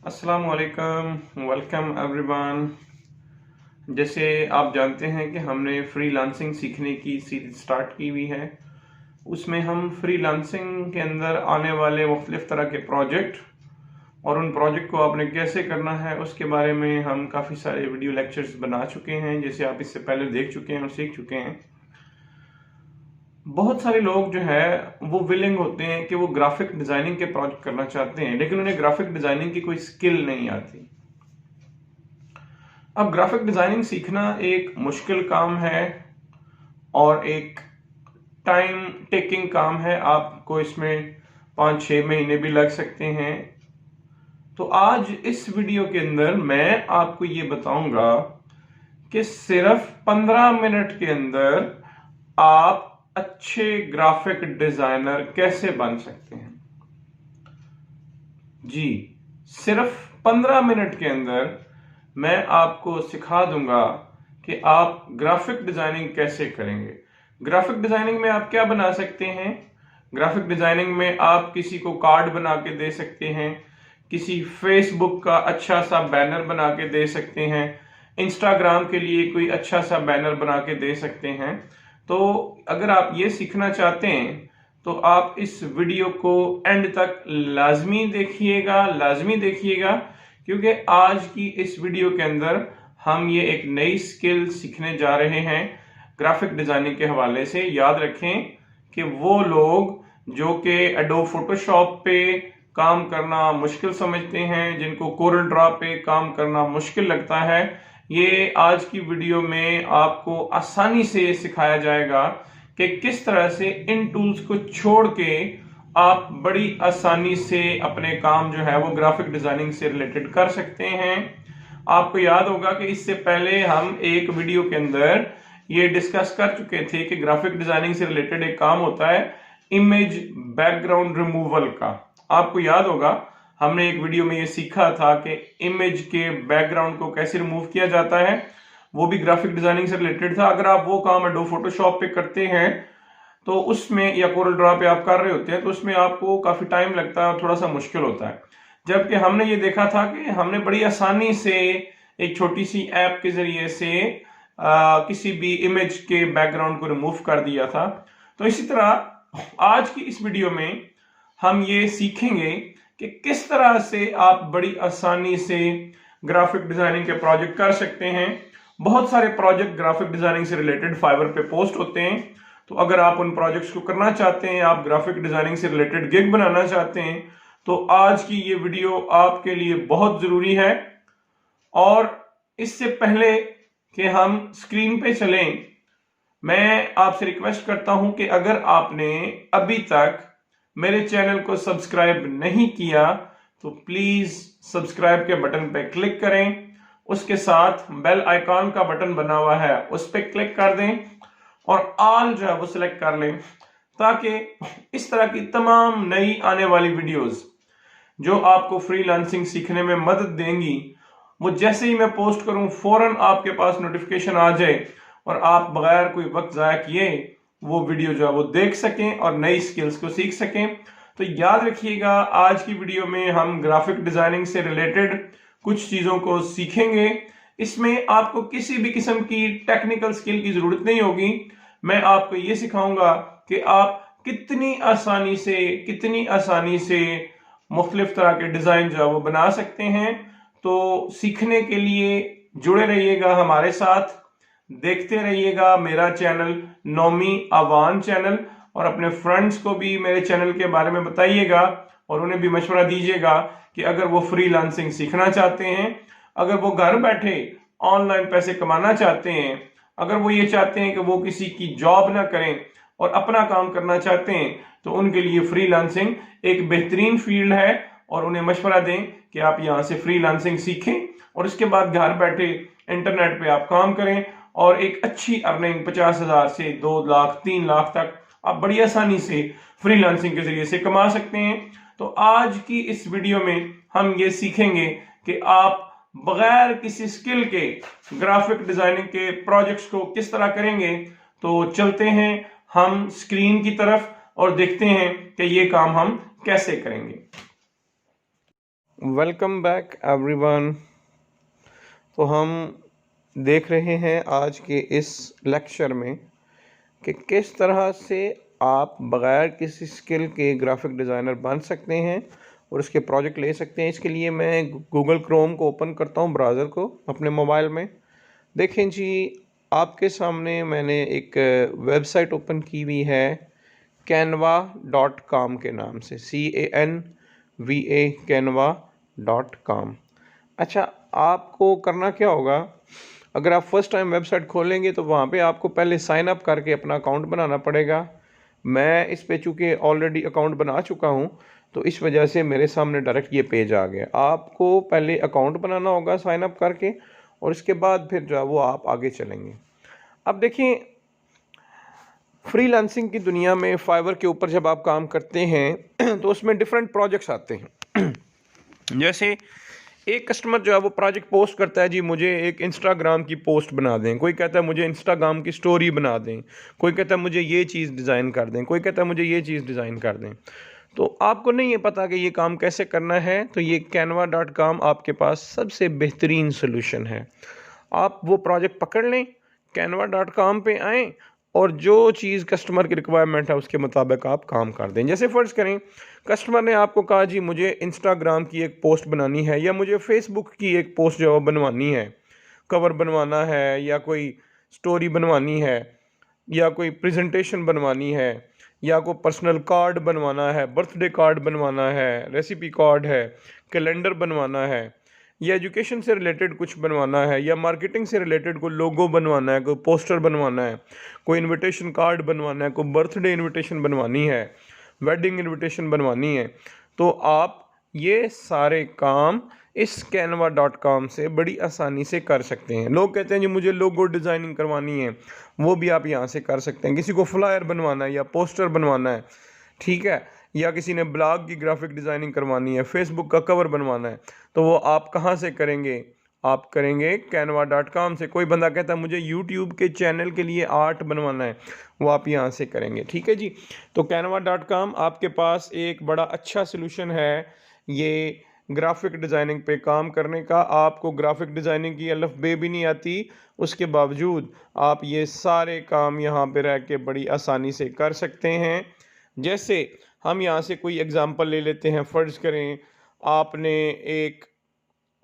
अस्सलाम वालेकुम, welcome everyone. जैसे आप जानते हैं कि हमने फ्रीलांसिंग सीखने की सीरीज स्टार्ट की हुई है। उसमें हम फ्रीलांसिंग के अंदर आने वाले मुख्तलिफ तरह के प्रोजेक्ट और उन प्रोजेक्ट को आपने कैसे करना है उसके बारे में हम काफ़ी सारे वीडियो लेक्चर्स बना चुके हैं, जैसे आप इससे पहले देख चुके हैं और सीख चुके हैं। बहुत सारे लोग जो है वो विलिंग होते हैं कि वो ग्राफिक डिजाइनिंग के प्रोजेक्ट करना चाहते हैं, लेकिन उन्हें ग्राफिक डिजाइनिंग की कोई स्किल नहीं आती। अब ग्राफिक डिजाइनिंग सीखना एक मुश्किल काम है और एक टाइम टेकिंग काम है। आपको इसमें 5-6 महीने भी लग सकते हैं। तो आज इस वीडियो के अंदर मैं आपको ये बताऊंगा कि सिर्फ 15 मिनट के अंदर आप अच्छे ग्राफिक डिजाइनर कैसे बन सकते हैं। जी, सिर्फ 15 मिनट के अंदर मैं आपको सिखा दूंगा कि आप ग्राफिक डिजाइनिंग कैसे करेंगे। ग्राफिक डिजाइनिंग में आप क्या बना सकते हैं? ग्राफिक डिजाइनिंग में आप किसी को कार्ड बना के दे सकते हैं, किसी फेसबुक का अच्छा सा बैनर बना के दे सकते हैं, इंस्टाग्राम के लिए कोई अच्छा सा बैनर बना के दे सकते हैं। तो अगर आप ये सीखना चाहते हैं तो आप इस वीडियो को एंड तक लाजमी देखिएगा, क्योंकि आज की इस वीडियो के अंदर हम ये एक नई स्किल सीखने जा रहे हैं ग्राफिक डिजाइनिंग के हवाले से। याद रखें कि वो लोग जो कि एडोब फोटोशॉप पे काम करना मुश्किल समझते हैं, जिनको कोरल ड्रॉ पे काम करना मुश्किल लगता है, ये आज की वीडियो में आपको आसानी से सिखाया जाएगा कि किस तरह से इन टूल्स को छोड़ के आप बड़ी आसानी से अपने काम जो है वो ग्राफिक डिजाइनिंग से रिलेटेड कर सकते हैं। आपको याद होगा कि इससे पहले हम एक वीडियो के अंदर ये डिस्कस कर चुके थे कि ग्राफिक डिजाइनिंग से रिलेटेड एक काम होता है इमेज बैकग्राउंड रिमूवल का। आपको याद होगा हमने एक वीडियो में ये सीखा था कि इमेज के बैकग्राउंड को कैसे रिमूव किया जाता है, वो भी ग्राफिक डिजाइनिंग से रिलेटेड था। अगर आप वो काम एडोब फोटोशॉप पे करते हैं तो उसमें, या कोरल ड्रॉ पे आप कर रहे होते हैं, तो उसमें आपको काफी टाइम लगता है और थोड़ा सा मुश्किल होता है। जबकि हमने ये देखा था कि हमने बड़ी आसानी से एक छोटी सी ऐप के जरिए से किसी भी इमेज के बैकग्राउंड को रिमूव कर दिया था। तो इसी तरह आज की इस वीडियो में हम ये सीखेंगे कि किस तरह से आप बड़ी आसानी से ग्राफिक डिजाइनिंग के प्रोजेक्ट कर सकते हैं। बहुत सारे प्रोजेक्ट ग्राफिक डिजाइनिंग से रिलेटेड फाइवर पे पोस्ट होते हैं, तो अगर आप उन प्रोजेक्ट्स को करना चाहते हैं, आप ग्राफिक डिजाइनिंग से रिलेटेड गिग बनाना चाहते हैं, तो आज की ये वीडियो आपके लिए बहुत जरूरी है। और इससे पहले कि हम स्क्रीन पे चलें, मैं आपसे रिक्वेस्ट करता हूं कि अगर आपने अभी तक मेरे चैनल को सब्सक्राइब नहीं किया तो प्लीज सब्सक्राइब के बटन पे क्लिक करें। उसके साथ बेल आइकॉन का बटन बना हुआ है, उस पर क्लिक कर दें और ऑल जो है वो सिलेक्ट कर लें, ताकि इस तरह की तमाम नई आने वाली वीडियोस जो आपको फ्रीलांसिंग सीखने में मदद देंगी, वो जैसे ही मैं पोस्ट करूं फौरन आपके पास नोटिफिकेशन आ जाए और आप बगैर कोई वक्त जाया किए वो वीडियो जो है वो देख सकें और नई स्किल्स को सीख सकें। तो याद रखिएगा, आज की वीडियो में हम ग्राफिक डिजाइनिंग से रिलेटेड कुछ चीजों को सीखेंगे। इसमें आपको किसी भी किस्म की टेक्निकल स्किल की जरूरत नहीं होगी। मैं आपको ये सिखाऊंगा कि आप कितनी आसानी से मुख्तलिफ तरह के डिजाइन जो है वो बना सकते हैं। तो सीखने के लिए जुड़े रहिएगा हमारे साथ, देखते रहिएगा मेरा चैनल नौमी आवान चैनल, और अपने फ्रेंड्स को भी मेरे चैनल के बारे में बताइएगा और उन्हें भी मशवरा दीजिएगा कि अगर वो फ्रीलांसिंग सीखना चाहते हैं, अगर वो घर बैठे ऑनलाइन पैसे कमाना चाहते हैं, अगर वो ये चाहते हैं कि वो किसी की जॉब ना करें और अपना काम करना चाहते हैं, तो उनके लिए फ्रीलांसिंग एक बेहतरीन फील्ड है। और उन्हें मशवरा दें कि आप यहां से फ्रीलांसिंग सीखें और इसके बाद घर बैठे इंटरनेट पे आप काम करें और एक अच्छी अर्निंग 50,000 से 2 लाख 3 लाख तक आप बड़ी आसानी से फ्रीलांसिंग के जरिए से कमा सकते हैं। तो आज की इस वीडियो में हम ये सीखेंगे कि आप बगैर किसी स्किल के ग्राफिक डिजाइनिंग के प्रोजेक्ट्स को किस तरह करेंगे। तो चलते हैं हम स्क्रीन की तरफ और देखते हैं कि ये काम हम कैसे करेंगे। Welcome back everyone. तो हम देख रहे हैं आज के इस लेक्चर में कि किस तरह से आप बग़ैर किसी स्किल के ग्राफिक डिज़ाइनर बन सकते हैं और उसके प्रोजेक्ट ले सकते हैं। इसके लिए मैं गूगल क्रोम को ओपन करता हूं, ब्राउज़र को अपने मोबाइल में। देखें जी, आपके सामने मैंने एक वेबसाइट ओपन की हुई है canva.com के नाम से, CANVA canva.com। अच्छा, आपको करना क्या होगा, अगर आप फर्स्ट टाइम वेबसाइट खोलेंगे तो वहाँ पे आपको पहले साइन अप करके अपना अकाउंट बनाना पड़ेगा। मैं इस पे चूँकि ऑलरेडी अकाउंट बना चुका हूँ तो इस वजह से मेरे सामने डायरेक्ट ये पेज आ गया। आपको पहले अकाउंट बनाना होगा साइन अप करके और इसके बाद फिर जो है वो आप आगे चलेंगे। अब देखिए, फ्रीलांसिंग की दुनिया में फाइवर के ऊपर जब आप काम करते हैं तो उसमें डिफरेंट प्रोजेक्ट्स आते हैं। जैसे एक कस्टमर जो है वो प्रोजेक्ट पोस्ट करता है, जी मुझे एक इंस्टाग्राम की पोस्ट बना दें, कोई कहता है मुझे इंस्टाग्राम की स्टोरी बना दें, कोई कहता है मुझे ये चीज़ डिज़ाइन कर दें, कोई कहता है मुझे ये चीज़ डिज़ाइन कर दें। तो आपको नहीं है पता कि ये काम कैसे करना है, तो ये canva.com आपके पास सबसे बेहतरीन सोल्यूशन है। आप वो प्रोजेक्ट पकड़ लें, canva.com पे आएँ और जो चीज़ कस्टमर की रिक्वायरमेंट है उसके मुताबिक आप काम कर दें। जैसे फ़र्ज़ करें कस्टमर ने आपको कहा, जी मुझे इंस्टाग्राम की एक पोस्ट बनानी है या मुझे फेसबुक की एक पोस्ट जो है बनवानी है, कवर बनवाना है या कोई स्टोरी बनवानी है या कोई प्रेजेंटेशन बनवानी है या कोई पर्सनल कार्ड बनवाना है, बर्थडे कार्ड बनवाना है, रेसिपी कार्ड है, कैलेंडर बनवाना है या एजुकेशन से रिलेटेड कुछ बनवाना है या मार्केटिंग से रिलेटेड कोई लोगो बनवाना है, कोई पोस्टर बनवाना है, कोई इनविटेशन कार्ड बनवाना है, कोई बर्थडे इनविटेशन बनवानी है, वेडिंग इनविटेशन बनवानी है, तो आप ये सारे काम इस canva.com से बड़ी आसानी से कर सकते हैं। लोग कहते हैं जी मुझे लोगो डिज़ाइनिंग करवानी है, वो भी आप यहाँ से कर सकते हैं। किसी को फ्लायर बनवाना है या पोस्टर बनवाना है, ठीक है, या किसी ने ब्लॉग की ग्राफिक डिज़ाइनिंग करवानी है, फेसबुक का कवर बनवाना है, तो वो आप कहाँ से करेंगे? आप करेंगे canva.com से। कोई बंदा कहता है मुझे यूट्यूब के चैनल के लिए आर्ट बनवाना है, वो आप यहाँ से करेंगे। ठीक है जी। तो canva.com आपके पास एक बड़ा अच्छा सलूशन है ये ग्राफिक डिज़ाइनिंग पे काम करने का। आपको ग्राफिक डिज़ाइनिंग की अलफ बे भी नहीं आती, उसके बावजूद आप ये सारे काम यहाँ पे रह के बड़ी आसानी से कर सकते हैं। जैसे हम यहाँ से कोई एग्ज़ाम्पल ले लेते हैं। फ़र्ज़ करें आपने एक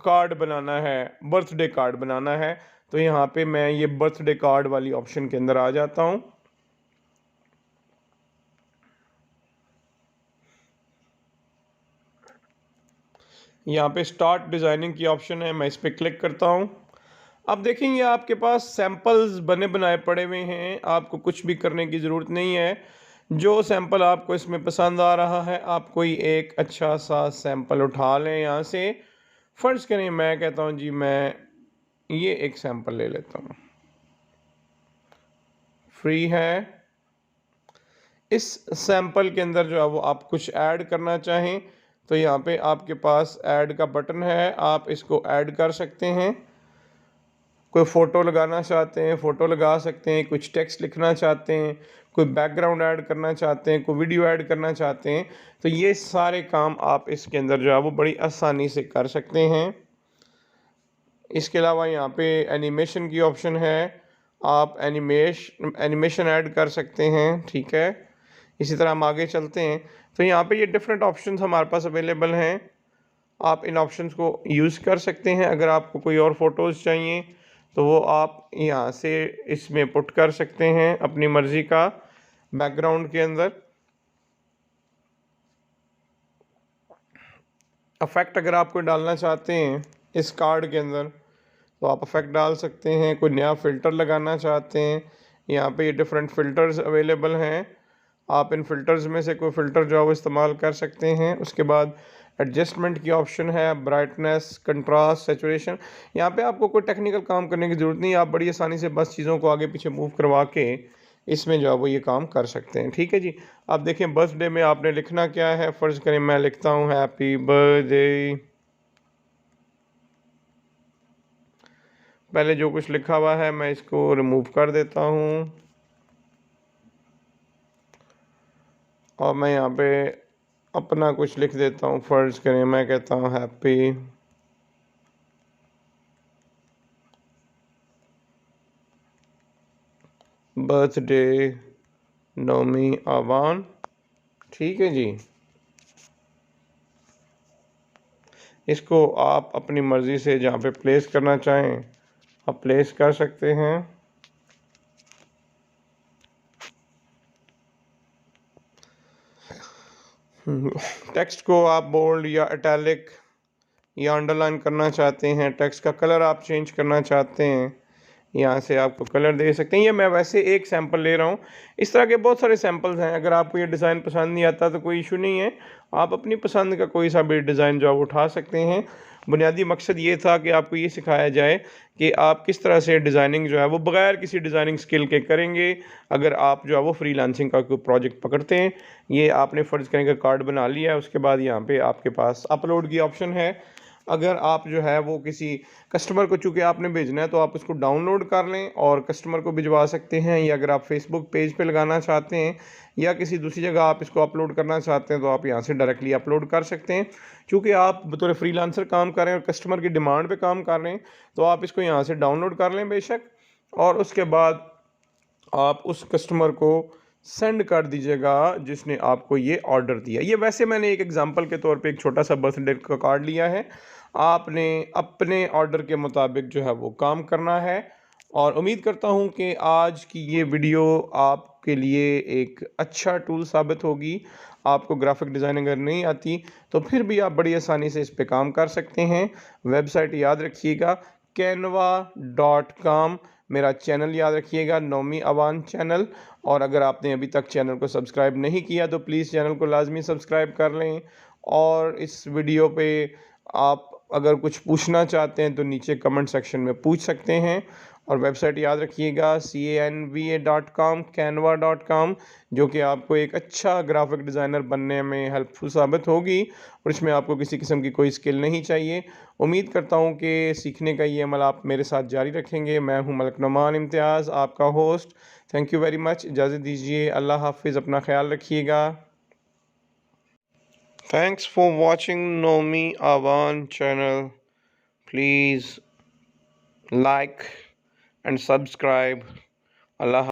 कार्ड बनाना है, बर्थडे कार्ड बनाना है, तो यहाँ पे मैं ये बर्थडे कार्ड वाली ऑप्शन के अंदर आ जाता हूँ। यहाँ पे स्टार्ट डिज़ाइनिंग की ऑप्शन है, मैं इस पर क्लिक करता हूँ। अब देखेंगे आपके पास सैंपल्स बने बनाए पड़े हुए हैं, आपको कुछ भी करने की ज़रूरत नहीं है। जो सैंपल आपको इसमें पसंद आ रहा है आप कोई एक अच्छा सा सैंपल उठा लें यहाँ से। फ़र्ज़ करें मैं कहता हूँ जी मैं ये एक सैंपल ले लेता हूँ, फ्री है। इस सैंपल के अंदर जो है वो आप कुछ ऐड करना चाहें तो यहाँ पे आपके पास ऐड का बटन है, आप इसको ऐड कर सकते हैं। कोई फ़ोटो लगाना चाहते हैं फ़ोटो लगा सकते हैं, कुछ टेक्स्ट लिखना चाहते हैं, कोई बैकग्राउंड ऐड करना चाहते हैं, कोई वीडियो ऐड करना चाहते हैं, तो ये सारे काम आप इसके अंदर जो है वो बड़ी आसानी से कर सकते हैं। इसके अलावा यहाँ पे एनिमेशन की ऑप्शन है, आप एनिमेशन ऐड कर सकते हैं। ठीक है, इसी तरह हम आगे चलते हैं तो यहाँ पे ये डिफरेंट ऑप्शंस हमारे पास अवेलेबल हैं, आप इन ऑप्शंस को यूज़ कर सकते हैं। अगर आपको कोई और फ़ोटोज़ चाहिए तो वो आप यहाँ से इसमें पुट कर सकते हैं अपनी मर्ज़ी का बैकग्राउंड के अंदर। अफेक्ट अगर आप कोई डालना चाहते हैं इस कार्ड के अंदर तो आप अफेक्ट डाल सकते हैं। कोई नया फ़िल्टर लगाना चाहते हैं, यहाँ पे ये डिफरेंट फ़िल्टर्स अवेलेबल हैं, आप इन फ़िल्टर्स में से कोई फ़िल्टर जो है वो इस्तेमाल कर सकते हैं। उसके बाद एडजस्टमेंट की ऑप्शन है, ब्राइटनेस, कंट्रास्ट, सैचुरेशन। यहाँ पे आपको कोई टेक्निकल काम करने की ज़रूरत नहीं, आप बड़ी आसानी से बस चीज़ों को आगे पीछे मूव करवा के इसमें जो है वो ये काम कर सकते हैं। ठीक है जी। आप देखें बर्थडे में आपने लिखना क्या है, फ़र्ज़ करें मैं लिखता हूँ हैप्पी बर्थडे। पहले जो कुछ लिखा हुआ है मैं इसको रिमूव कर देता हूँ और मैं यहाँ पे अपना कुछ लिख देता हूँ। फ़र्ज़ करें मैं कहता हूँ हैप्पी बर्थडे नोमी आवान। ठीक है जी। इसको आप अपनी मर्ज़ी से जहाँ पे प्लेस करना चाहें आप प्लेस कर सकते हैं। टेक्स्ट को आप बोल्ड या इटैलिक या अंडरलाइन करना चाहते हैं, टेक्स्ट का कलर आप चेंज करना चाहते हैं, यहाँ से आपको कलर दे सकते हैं। ये मैं वैसे एक सैंपल ले रहा हूँ, इस तरह के बहुत सारे सैंपल्स हैं। अगर आपको ये डिज़ाइन पसंद नहीं आता तो कोई इशू नहीं है, आप अपनी पसंद का कोई सा भी डिज़ाइन जो आप उठा सकते हैं। बुनियादी मकसद ये था कि आपको ये सिखाया जाए कि आप किस तरह से डिज़ाइनिंग जो है वो बगैर किसी डिज़ाइनिंग स्किल के करेंगे, अगर आप जो है वो फ्रीलांसिंग का कोई प्रोजेक्ट पकड़ते हैं। ये आपने फ़र्ज़ करें कि कार्ड बना लिया है, उसके बाद यहाँ पे आपके पास अपलोड की ऑप्शन है। अगर आप जो है वो किसी कस्टमर को चूँकि आपने भेजना है तो आप उसको डाउनलोड कर लें और कस्टमर को भिजवा सकते हैं, या अगर आप फेसबुक पेज पे लगाना चाहते हैं या किसी दूसरी जगह आप इसको अपलोड करना चाहते हैं तो आप यहाँ से डायरेक्टली अपलोड कर सकते हैं। चूँकि आप बतौर फ्रीलांसर काम कर रहे हैं और कस्टमर की डिमांड पे काम कर रहे हैं तो आप इसको यहाँ से डाउनलोड कर लें बेशक, और उसके बाद आप उस कस्टमर को सेंड कर दीजिएगा जिसने आपको ये ऑर्डर दिया। ये वैसे मैंने एक एग्जांपल के तौर पे एक छोटा सा बर्थडे का कार्ड लिया है, आपने अपने ऑर्डर के मुताबिक जो है वो काम करना है। और उम्मीद करता हूँ कि आज की ये वीडियो आपके लिए एक अच्छा टूल साबित होगी। आपको ग्राफिक डिज़ाइनिंग अगर नहीं आती तो फिर भी आप बड़ी आसानी से इस पे काम कर सकते हैं। वेबसाइट याद रखिएगा canva.com, मेरा चैनल याद रखिएगा नोमी अवान चैनल। और अगर आपने अभी तक चैनल को सब्सक्राइब नहीं किया तो प्लीज़ चैनल को लाजमी सब्सक्राइब कर लें। और इस वीडियो पे आप अगर कुछ पूछना चाहते हैं तो नीचे कमेंट सेक्शन में पूछ सकते हैं। और वेबसाइट याद रखिएगा canva.com, canva.com, जो कि आपको एक अच्छा ग्राफिक डिज़ाइनर बनने में हेल्पफुल साबित होगी और इसमें आपको किसी किस्म की कोई स्किल नहीं चाहिए। उम्मीद करता हूँ कि सीखने का ये अमल आप मेरे साथ जारी रखेंगे। मैं हूँ मलक नुमान इम्तियाज़, आपका host. Thank you very much. इजाज़त दीजिए। अल्लाह हाफिज़। अपना ख्याल रखिएगा। Thanks for watching Nomi Awan channel. Please like and subscribe. Allah